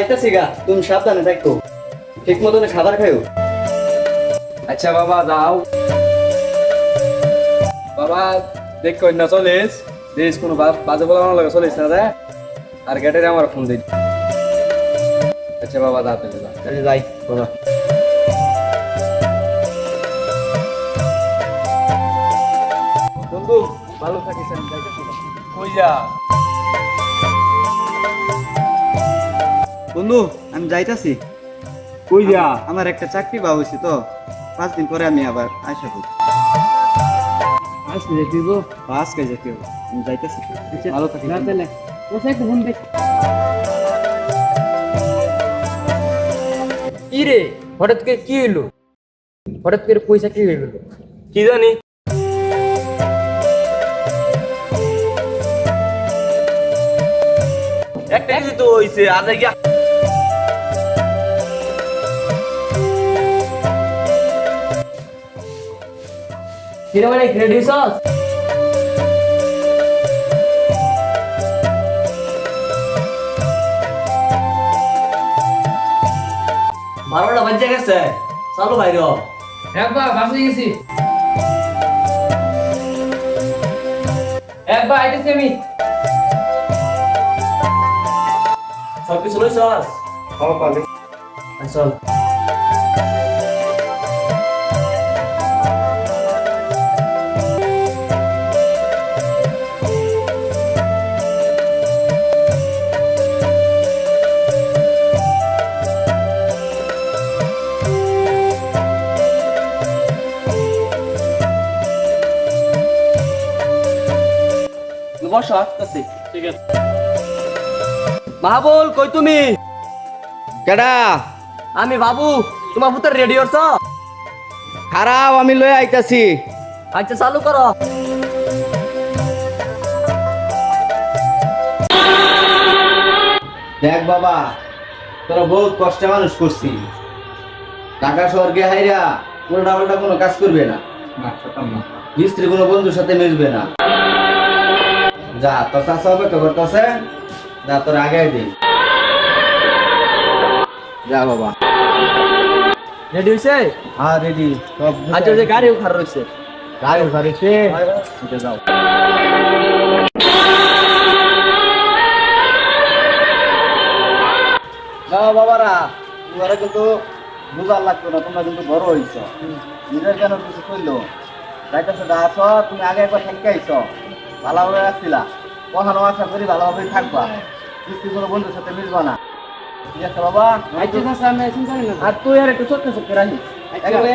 যাইতাছি গা, তুমি সাবধানে থাকো, ঠিক মতন খাবার খাইও। আচ্ছা বাবা যাও। বাবা দেখ কই না চলিস, দেশ কোনো বাজে বলা লাগে চলিস না রে, আর গেটের আমার ফোন দিই। আচ্ছা বাবা যা তাহলে যা। তাহলে যাই বাবা। বন্ধু ভালো থাকিস, আমি যাইতেছি। কই যা? বন্ধু আমি যাইতাছি। কই যা? আমার একটা চাকরি পাওয়া হয়েছে তো, 5 দিন পরে আমি আবার আসা করব। আজকে যেতে গো। আজকে যেতে হবে, আমি যাইতাছি। ভালো থাকিস। না তাহলে একটু ফোন দেখ। কি রে হঠাৎ করে কি হইলো? হঠাৎ করে পয়সা কি হয়ে গেল? কি জানি একটা কিছু তো হইছে আজ গিয়া। কিরে মানে ক্রেডিট সস? বারোটা বাজে গেছে, চলো বাইরে। একবার বাসে গেছি, একবার আইতেছি আমি। সব কিছু লইছস? চল। বসো, আসতেছি। ঠিক আছে। মাহবুল কই তুমি? কেডা? আমি বাবু, তোমার পুত্র রেডি হচ্ছ? খারাপ, আমি লয়ে আইতাছি। আচ্ছা চালু করো। দেখ বাবা, তোরা বহুত কষ্টে মানুষ করছি, ঢাকা শহর গিয়ে হাইরা উল্টা পাল্টা কোনো কাজ করবে না, মিস্ত্রি কোনো বন্ধুর সাথে মিশবে না। যা তোর চাষা হবে তো করতেছে, যা তোর আগে দিন। যা বাবা। রেডি হইছে? হ্যাঁ রেডি সব। আচ্ছা ওই যে গাড়িও খারাপ রয়েছে। গাড়ি ধরেছে, যাও। না বাবারা, তোমরা কিন্তু বুঝার লাগতো না, তোমরা কিন্তু বড় হইছ, নিজের কেন কিছু করলো যাইতেছো আস, তুমি আগে একবার থেকে আইছ, ভালোভাবে আসছিলা, কখনো আশা করি ভালোভাবে থাকবা, কিস্তি কোনো বন্ধুর সাথে মিলবা না, ঠিক আছে বাবা? আর তুই আর একটু চোখে চোখে রাখিস।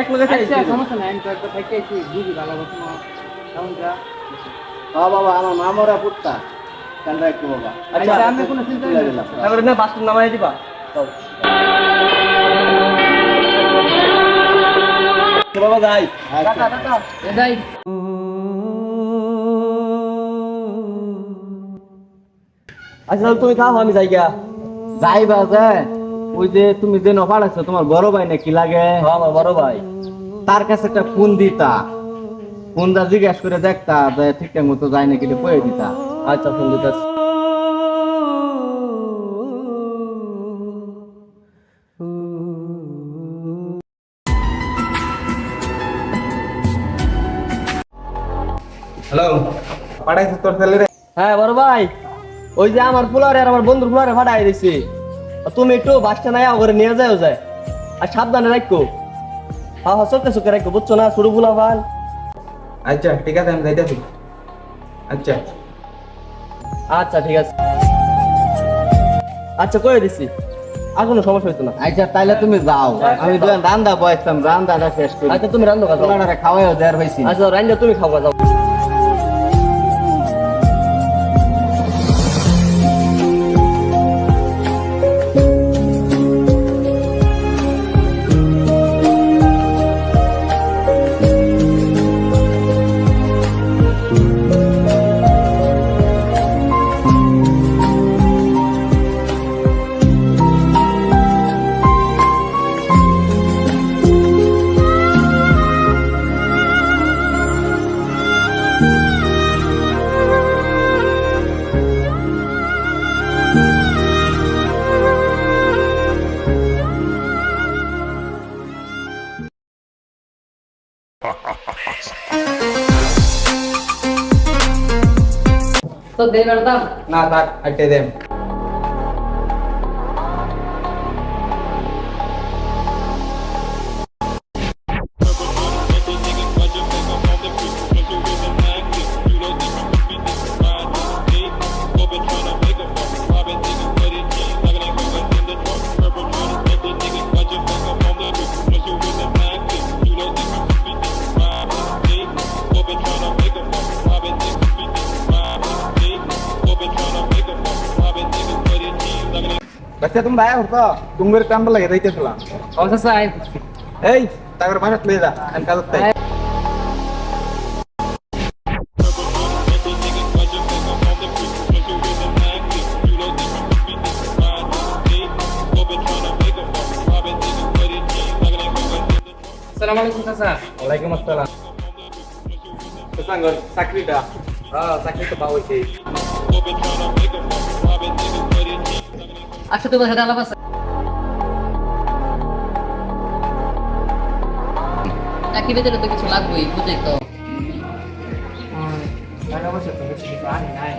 এক লগে সমস্যা নাই, আমি তো একবার থাকতে আছি, বুঝি ভালো কথা। হ্যাঁ বাবা, আমার মামরা পুত্তা কেন রাখতো বাবা। আচ্ছা আমি কোনো চিন্তা করি না, তারপরে না বাস নামাই দিবা। বাবা যাই। টাটা টাটা যাই। আচ্ছা তুমি থাকো, আমি যাই গা। যাইবা যে ওই যে তুমি যে নফার আছো, তোমার বড় ভাই নাকি লাগে? আমার বড় ভাই। তার কাছে একটা ফোন দিতা, ফোনটা জিজ্ঞাসা করে দেখতা যে ঠিকঠাক মতো যায় নাকি, কয়ে দিতা। আচ্ছা ফোন দিতেছি। হ্যালো, পাঠাইছিস তোর ছেলে রে? হ্যাঁ বড় ভাই, ওই যে আমার ফুলারে আর আমার বন্ধুর ফুলারে ফাটাই দিছি, তুমি একটু বাসটা নাই করে নিয়ে যাও যায়, আর সাবধানে রাখো। হ্যাঁ হ্যাঁ চোখে চোখে রাখো, বুঝছো না? শুরু ফুলা ভাল। আচ্ছা ঠিক আছে, আমি যাইতেছি। আচ্ছা আচ্ছা ঠিক আছে, আচ্ছা করে দিছি, আর কোনো সমস্যা হইতো না। আচ্ছা তাইলে তুমি যাও, আমি রান্দা বসতাম, রান্দাটা শেষ করি। আচ্ছা তুমি রান্ধো খাও। খাওয়াইও দেয়ার হয়েছি। আচ্ছা রান্ধা তুমি খাওয়া যাও। তো দেবার দাম না থাক আইটে দেম বাচ্চা তুমি দায়া হতো তুমি কামটা লাগে দিতেছিলাম আচ্ছা সাহেব এই তারপর বাসাত লয়ে যা আমি কাজত তাই আসসালামু আলাইকুম চাচা ওয়ালাইকুম আসসালাম তো সাঙ্গ চাকরিটা চাকরি তো পাওয়াইছে আচ্ছা তোমার সাথে আলাপ আছে চাকরি পেতে তো কিছু লাগবেই বুঝে তো টাকা পয়সা তো বেশি কিছু আনি নাই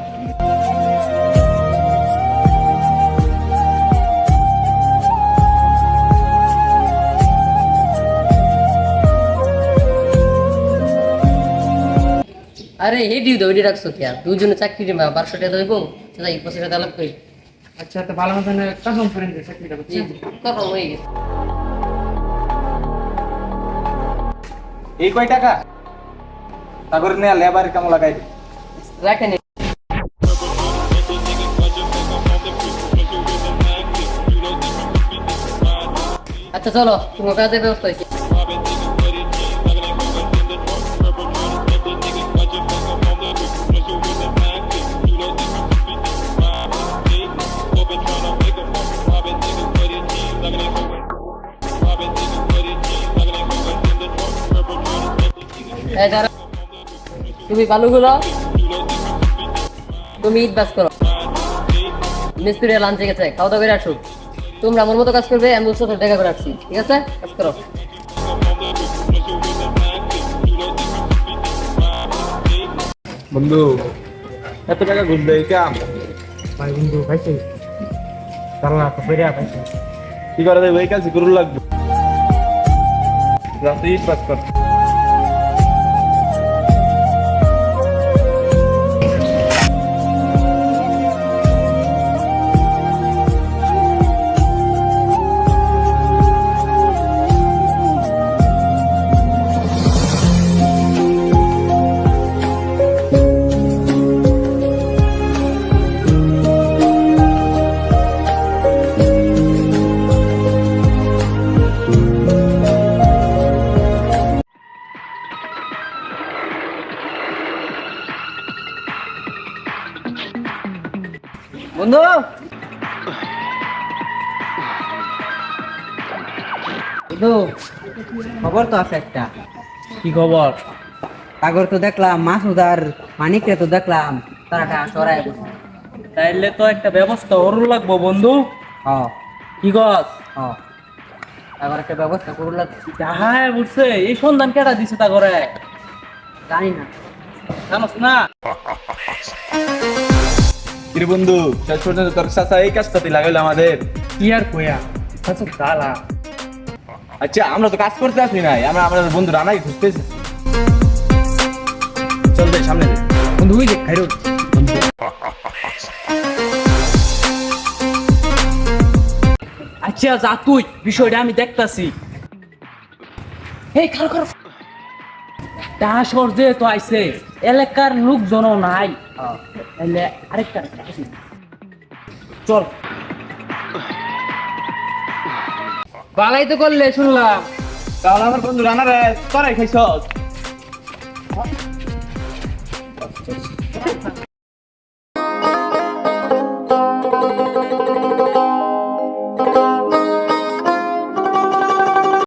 আরে হে ডিউ দৌড়ি রাখছো কি আর দুজনে চাকরি দিবা 1200 টাকা দেবো চাচা এই পয়সা সাথে আলাপ করি আচ্ছা তো ভালো মতন কনফার্ম করে দিন চাকরিটা জি কত হয়ে গেছে এই কয় টাকা তাগর নিয়ে লেবার কাম লাগাই দে রাখেন আচ্ছা চলো তোমার কাজের ব্যবস্থা হয়েছে এই দাঁড়া তুমি বালুগুলো তুমি ইট বাস করো মিস্ত্রি লাঞ্চে গেছে খাওয়া দাওয়া করে আসো তোমরা আমার মতো কাজ করবে আমি ওর সাথে দেখা করে আসছি ঠিক আছে কাজ করো বন্ধু এত টাকা ঘুষ দেয় কাম ভাই বন্ধু পাইছে চাল্লা তো বেরিয়া পাইছে কি করে দেয় ওই কাজ করু লাগবে রাতে ইট পাস কর বন্ধু বন্ধু খবর তো আছে একটা কি খবর সাগর তো দেখলাম মাসুদ আর মানিকরে তো দেখলাম তারাটা সরাই বসে তাইলে তো একটা ব্যবস্থা ওর লাগবো বন্ধু হ কি গছ হ সাগর একটা ব্যবস্থা করল হ্যাঁ বুঝছে এই সন্ধান কেটা দিছে তা করে জানি না জানোস না কিরে বন্ধু শেষ পর্যন্ত তোর চাচা এই কাজটা তুই লাগাইলো আমাদের কি আর কইয়া আচ্ছা দালা আচ্ছা আমরা তো কাজ করতে আসি নাই আমরা আমাদের বন্ধু রানাই খুঁজতেছি চল দে সামনে দে বন্ধু ওই দেখ খাইরো আচ্ছা যা তুই বিষয়টা আমি দেখতাছি এই খারো খারো দাসর যে তো আইছে এলাকার লোকজনও নাই তাহলে আরেকটা চল বালাই তো করলে শুনলাম তাহলে আমার বন্ধু রানা রে তোরাই খাইছ